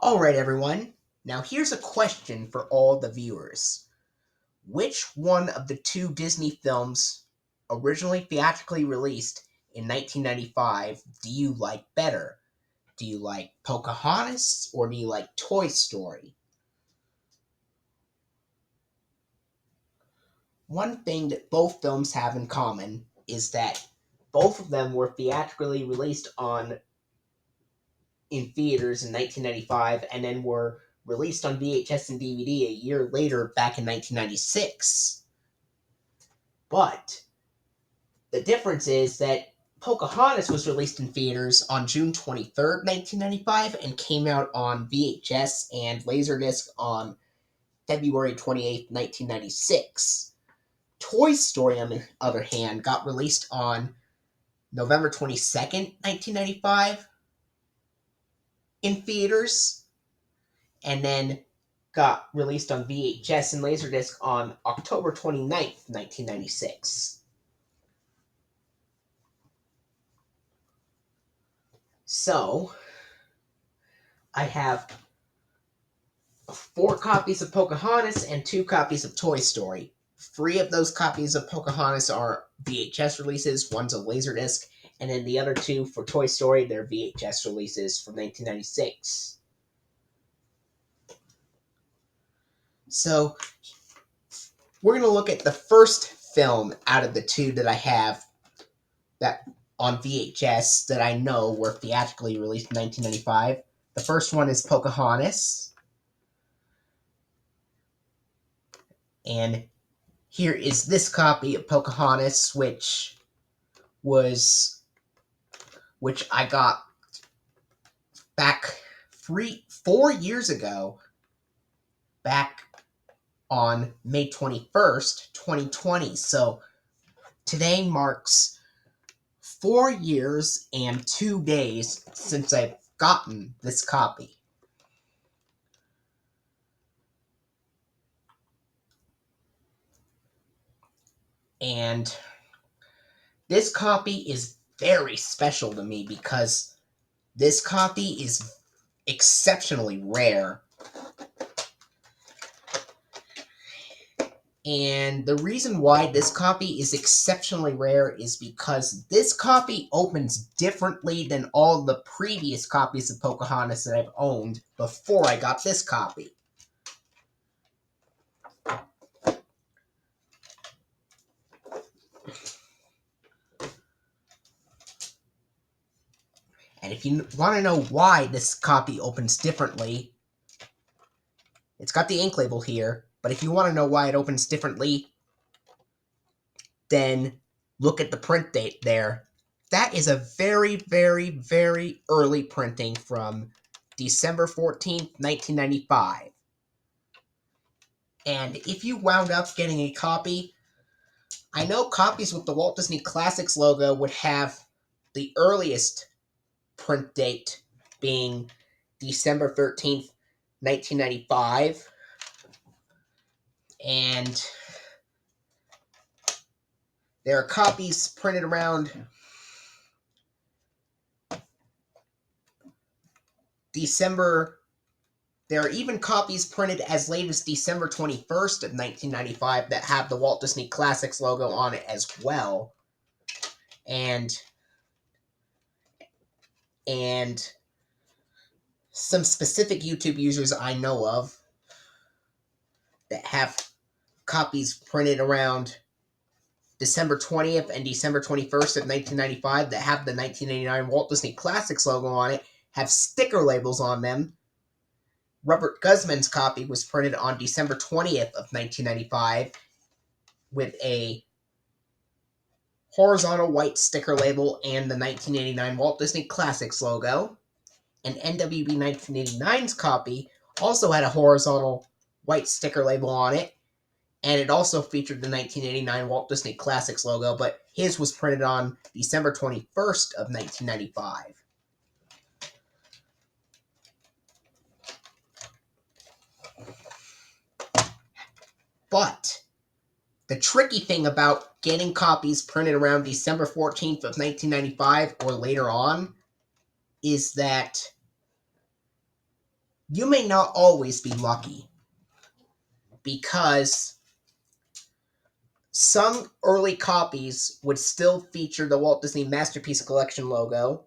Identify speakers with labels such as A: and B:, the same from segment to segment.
A: Alright, everyone. Now here's a question for all the viewers. Which one of the two Disney films originally theatrically released in 1995 do you like better? Do you like Pocahontas or do you like Toy Story? One thing that both films have in common is that both of them were theatrically released on in theaters in 1995 and then were released on VHS and DVD a year later back in 1996. But the difference is that Pocahontas was released in theaters on June 23rd, 1995, and came out on VHS and Laserdisc on February 28th, 1996. Toy Story, on the other hand, got released on November 22nd, 1995 in theaters, and then got released on VHS and Laserdisc on October 29th, 1996. So, I have 4 copies of Pocahontas and 2 copies of Toy Story. 3 of those copies of Pocahontas are VHS releases, one's a Laserdisc, and then the other 2 for Toy Story, they're VHS releases from 1996. So, we're going to look at the first film out of the 2 that I have that on VHS that I know were theatrically released in 1995. The first one is Pocahontas. And here is this copy of Pocahontas, which I got back 4 years ago, back on May 21st, 2020. So today marks 4 years and 2 days since I've gotten this copy. And this copy is very special to me because this copy is exceptionally rare. And the reason why this copy is exceptionally rare is because this copy opens differently than all the previous copies of Pocahontas that I've owned before I got this copy. And if you want to know why this copy opens differently, it's got the ink label here, but if you want to know why it opens differently, then look at the print date there. That is a very, very, very early printing from December 14th, 1995. And if you wound up getting a copy, I know copies with the Walt Disney Classics logo would have the earliest print date being December 13th, 1995. And there are copies printed around December. There are even copies printed as late as December 21st of 1995 that have the Walt Disney Classics logo on it as well. And some specific YouTube users I know of that have copies printed around December 20th and December 21st of 1995 that have the 1989 Walt Disney Classics logo on it, have sticker labels on them. Robert Guzman's copy was printed on December 20th of 1995 with a horizontal white sticker label and the 1989 Walt Disney Classics logo. And NWB 1989's copy also had a horizontal white sticker label on it, and it also featured the 1989 Walt Disney Classics logo, but his was printed on December 21st of 1995. But the tricky thing about getting copies printed around December 14th of 1995 or later on is that you may not always be lucky, because some early copies would still feature the Walt Disney Masterpiece Collection logo,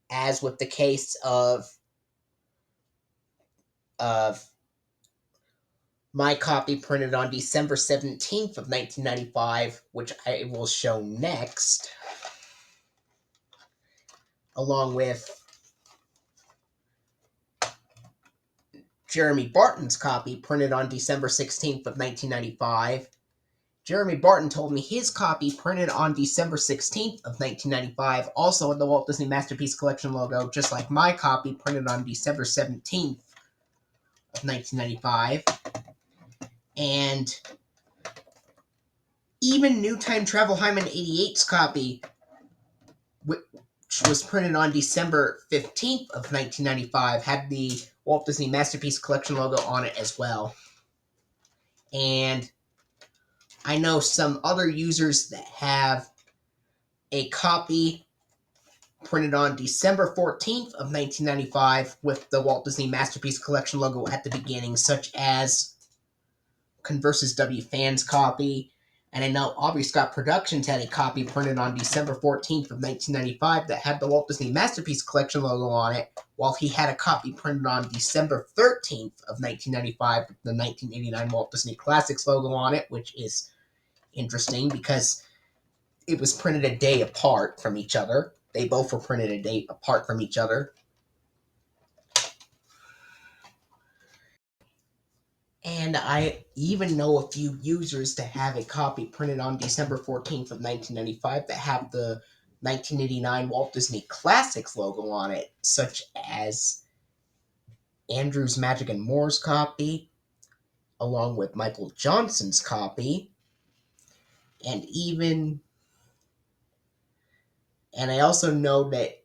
A: as with the case of my copy printed on December 17th of 1995, which I will show next, along with Jeremy Barton's copy printed on December 16th of 1995. Jeremy Barton told me his copy printed on December 16th of 1995 also had the Walt Disney Masterpiece Collection logo, just like my copy printed on December 17th of 1995. And even New Time Travel Hyman 88's copy, which was printed on December 15th of 1995, had the Walt Disney Masterpiece Collection logo on it as well. And I know some other users that have a copy printed on December 14th of 1995 with the Walt Disney Masterpiece Collection logo at the beginning, such as Converse's W Fans copy. And I know Aubrey Scott Productions had a copy printed on December 14th of 1995 that had the Walt Disney Masterpiece Collection logo on it, while he had a copy printed on December 13th of 1995 with the 1989 Walt Disney Classics logo on it, which is interesting because it was printed a day apart from each other. They both were printed a day apart from each other. And I even know a few users that have a copy printed on December 14th of 1995 that have the 1989 Walt Disney Classics logo on it, such as Andrew's Magic and More's copy, along with Michael Johnson's copy, and I also know that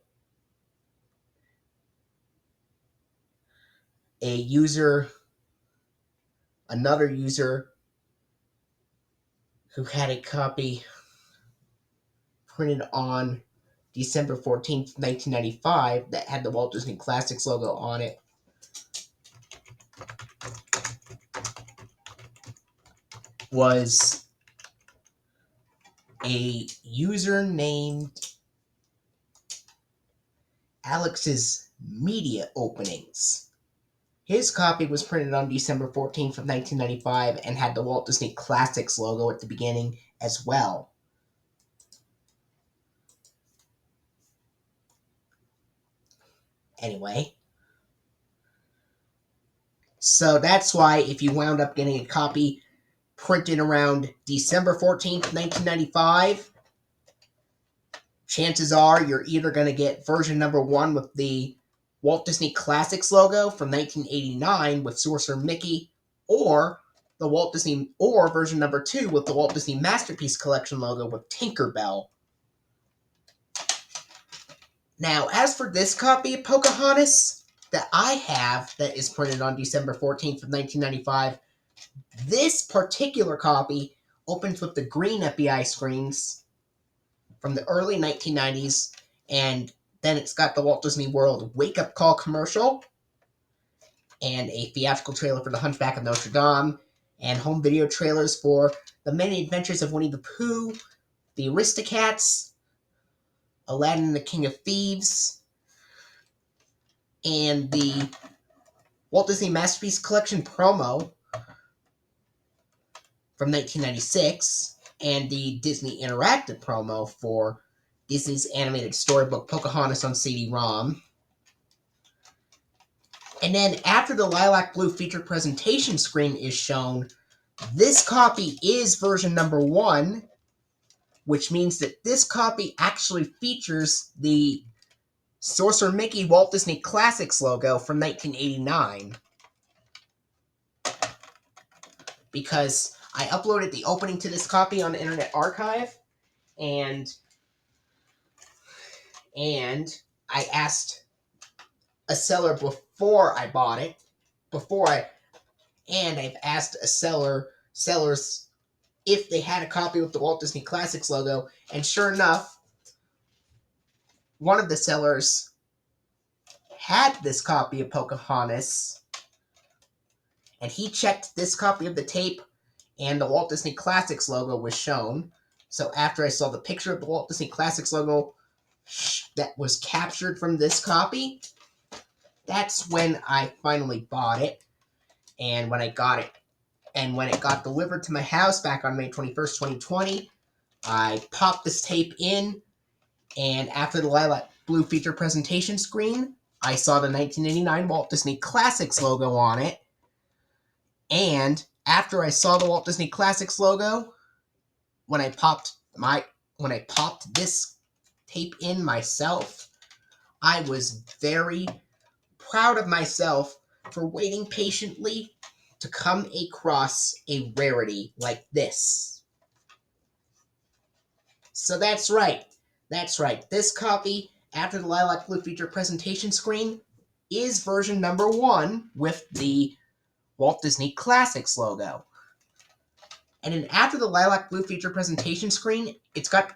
A: another user who had a copy printed on December 14th, 1995 that had the Walt Disney Classics logo on it was a user named Alex's Media Openings. His copy was printed on December 14th of 1995 and had the Walt Disney Classics logo at the beginning as well. Anyway, so that's why if you wound up getting a copy printed around December 14th, 1995, chances are you're either going to get version number 1 with the Walt Disney Classics logo from 1989 with Sorcerer Mickey, or version number 2 with the Walt Disney Masterpiece Collection logo with Tinkerbell. Now, as for this copy of Pocahontas that I have that is printed on December 14th of 1995, this particular copy opens with the green FBI screens from the early 1990s, and then it's got the Walt Disney World Wake Up Call commercial, and a theatrical trailer for The Hunchback of Notre Dame, and home video trailers for The Many Adventures of Winnie the Pooh, The Aristocats, Aladdin and the King of Thieves, and the Walt Disney Masterpiece Collection promo from 1996, and the Disney Interactive promo for Disney's animated storybook Pocahontas on CD-ROM. And then after the lilac blue featured presentation screen is shown, this copy is version number 1, which means that this copy actually features the Sorcerer Mickey Walt Disney Classics logo from 1989. Because I uploaded the opening to this copy on the Internet Archive, and I asked a seller before I bought it, and I've asked sellers if they had a copy with the Walt Disney Classics logo, and sure enough, one of the sellers had this copy of Pocahontas, and he checked this copy of the tape, and the Walt Disney Classics logo was shown. So after I saw the picture of the Walt Disney Classics logo that was captured from this copy, that's when I finally bought it. And when I got it, and when it got delivered to my house back on May 21st, 2020, I popped this tape in, and after the lilac blue feature presentation screen, I saw the 1989 Walt Disney Classics logo on it. And after I saw the Walt Disney Classics logo, when I popped this tape in myself, I was very proud of myself for waiting patiently to come across a rarity like this. So that's right. This copy, after the lilac blue feature presentation screen, is version number 1 with the Walt Disney Classics logo. And then after the lilac blue feature presentation screen, it's got...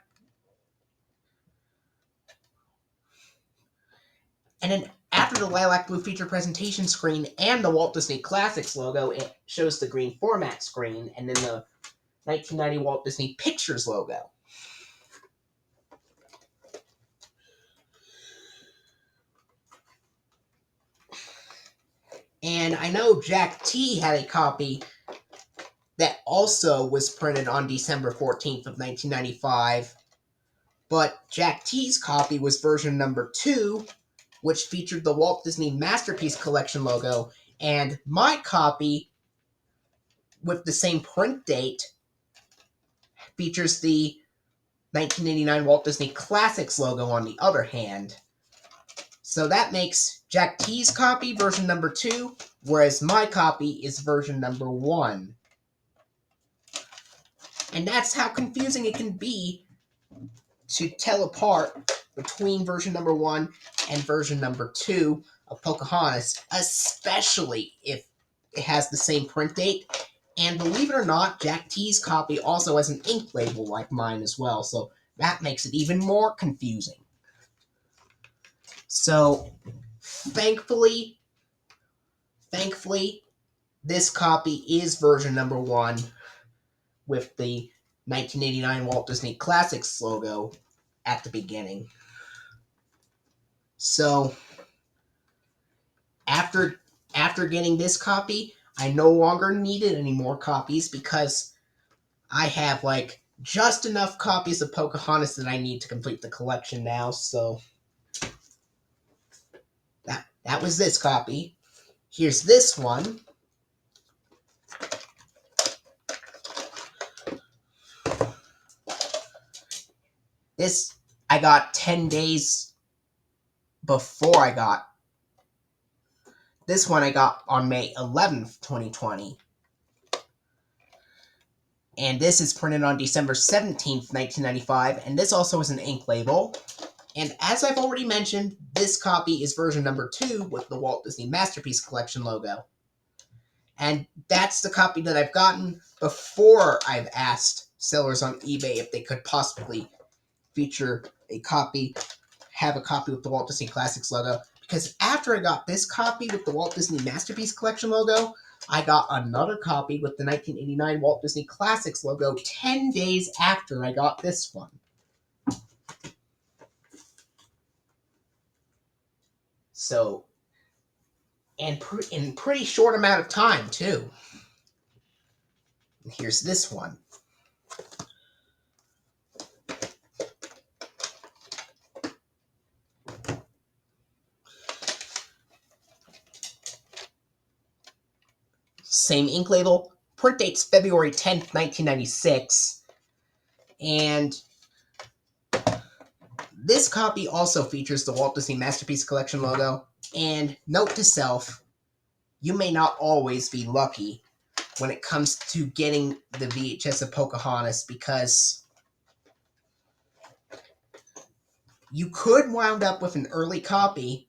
A: And then after the lilac blue feature presentation screen and the Walt Disney Classics logo, it shows the green format screen and then the 1990 Walt Disney Pictures logo. And I know Jack T had a copy that also was printed on December 14th of 1995, but Jack T's copy was version number 2, which featured the Walt Disney Masterpiece Collection logo, and my copy, with the same print date, features the 1989 Walt Disney Classics logo on the other hand. So that makes Jack T's copy version number 2, whereas my copy is version number 1. And that's how confusing it can be to tell apart between version number 1 and version number 2 of Pocahontas, especially if it has the same print date. And believe it or not, Jack T's copy also has an ink label like mine as well, so that makes it even more confusing. So, thankfully, this copy is version number 1 with the 1989 Walt Disney Classics logo at the beginning. So, after getting this copy, I no longer needed any more copies because I have just enough copies of Pocahontas that I need to complete the collection now. So that was this copy. Here's this one. This I got 10 days before I got. This one I got on May 11th, 2020. And this is printed on December 17th, 1995, and this also is an ink label. And as I've already mentioned, this copy is version number 2 with the Walt Disney Masterpiece Collection logo. And that's the copy that I've gotten before I've asked sellers on eBay if they could possibly have a copy with the Walt Disney Classics logo. Because after I got this copy with the Walt Disney Masterpiece Collection logo, I got another copy with the 1989 Walt Disney Classics logo 10 days after I got this one. So, and in pretty short amount of time, too. And here's this one. Same ink label. Print date's February 10th, 1996. And this copy also features the Walt Disney Masterpiece Collection logo. And note to self, you may not always be lucky when it comes to getting the VHS of Pocahontas, because you could wind up with an early copy,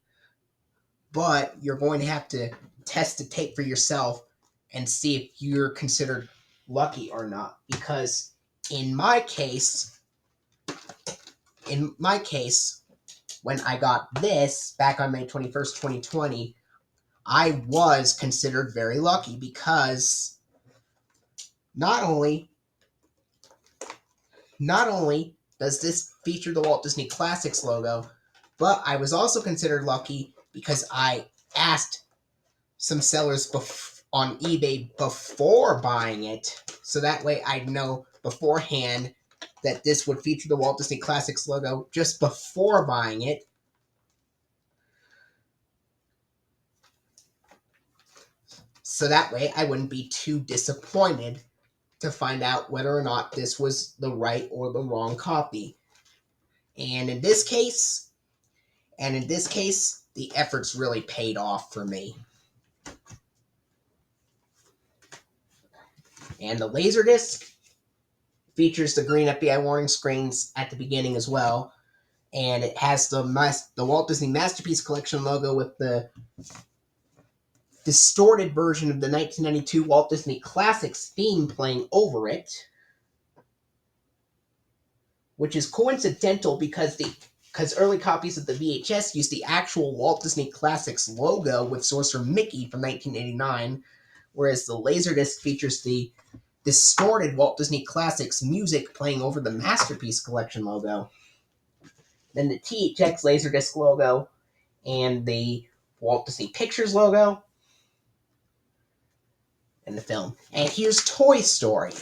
A: but you're going to have to test the tape for yourself and see if you're considered lucky or not. Because in my case, when I got this back on May 21st, 2020, I was considered very lucky because not only does this feature the Walt Disney Classics logo, but I was also considered lucky because I asked some sellers on eBay before buying it, so that way I'd know beforehand that this would feature the Walt Disney Classics logo just before buying it. So that way I wouldn't be too disappointed to find out whether or not this was the right or the wrong copy. And in this case, the efforts really paid off for me. And the Laserdisc features the green FBI warning screens at the beginning as well. And it has the Walt Disney Masterpiece Collection logo with the distorted version of the 1992 Walt Disney Classics theme playing over it, which is coincidental because early copies of the VHS used the actual Walt Disney Classics logo with Sorcerer Mickey from 1989, whereas the Laserdisc features the distorted Walt Disney Classics music playing over the Masterpiece Collection logo. Then the THX Laserdisc logo and the Walt Disney Pictures logo and the film. And here's Toy Story.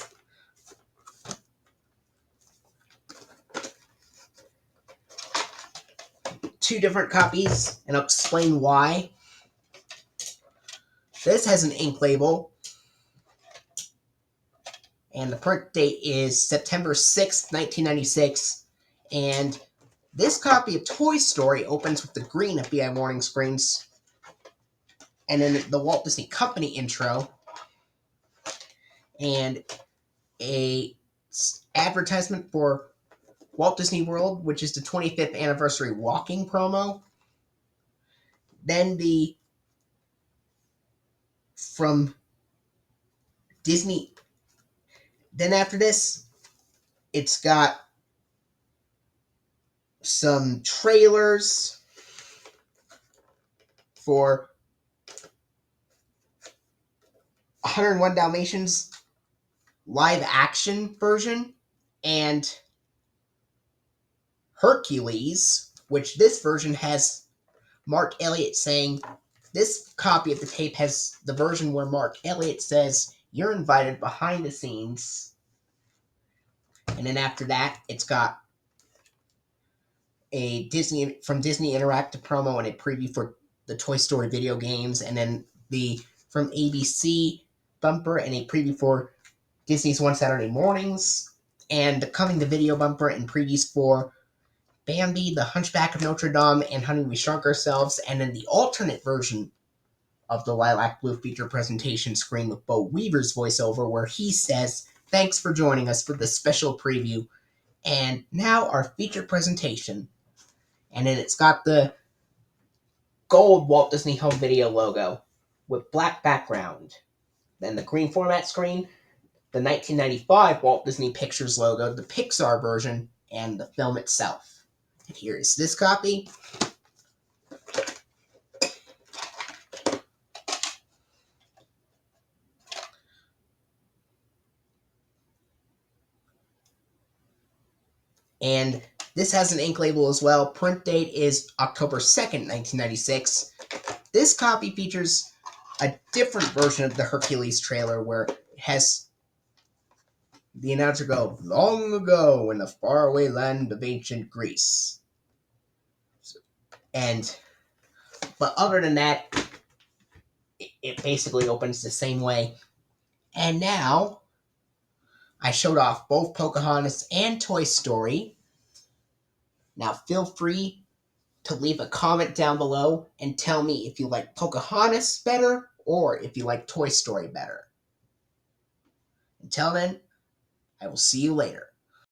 A: Two different copies, and I'll explain why. This has an ink label, and the print date is September 6th, 1996, and this copy of Toy Story opens with the green FBI warning screens, and then the Walt Disney Company intro, and a advertisement for Walt Disney World, which is the 25th anniversary walking promo. Then from Disney. Then after this, it's got some trailers for 101 Dalmatians live action version and Hercules, which this version has Mark Elliott saying, this copy of the tape has the version where Mark Elliott says, "You're invited behind the scenes." And then after that, it's got a Disney Interactive promo and a preview for the Toy Story video games, and then the from ABC bumper and a preview for Disney's One Saturday Mornings, and the coming to video bumper and previews for Bambi, The Hunchback of Notre Dame, and Honey, We Shrunk Ourselves, and then the alternate version of the Lilac Blue feature presentation screen with Bo Weaver's voiceover, where he says, "Thanks for joining us for this special preview, and now our feature presentation." And then it's got the gold Walt Disney Home Video logo with black background. Then the green format screen, the 1995 Walt Disney Pictures logo, the Pixar version, and the film itself. And here is this copy. And this has an ink label as well. Print date is October 2nd, 1996. This copy features a different version of the Hercules trailer where it has the announcer go, "Long ago in the faraway land of ancient Greece." But other than that, it basically opens the same way. And now, I showed off both Pocahontas and Toy Story. Now feel free to leave a comment down below and tell me if you like Pocahontas better or if you like Toy Story better. Until then, I will see you later.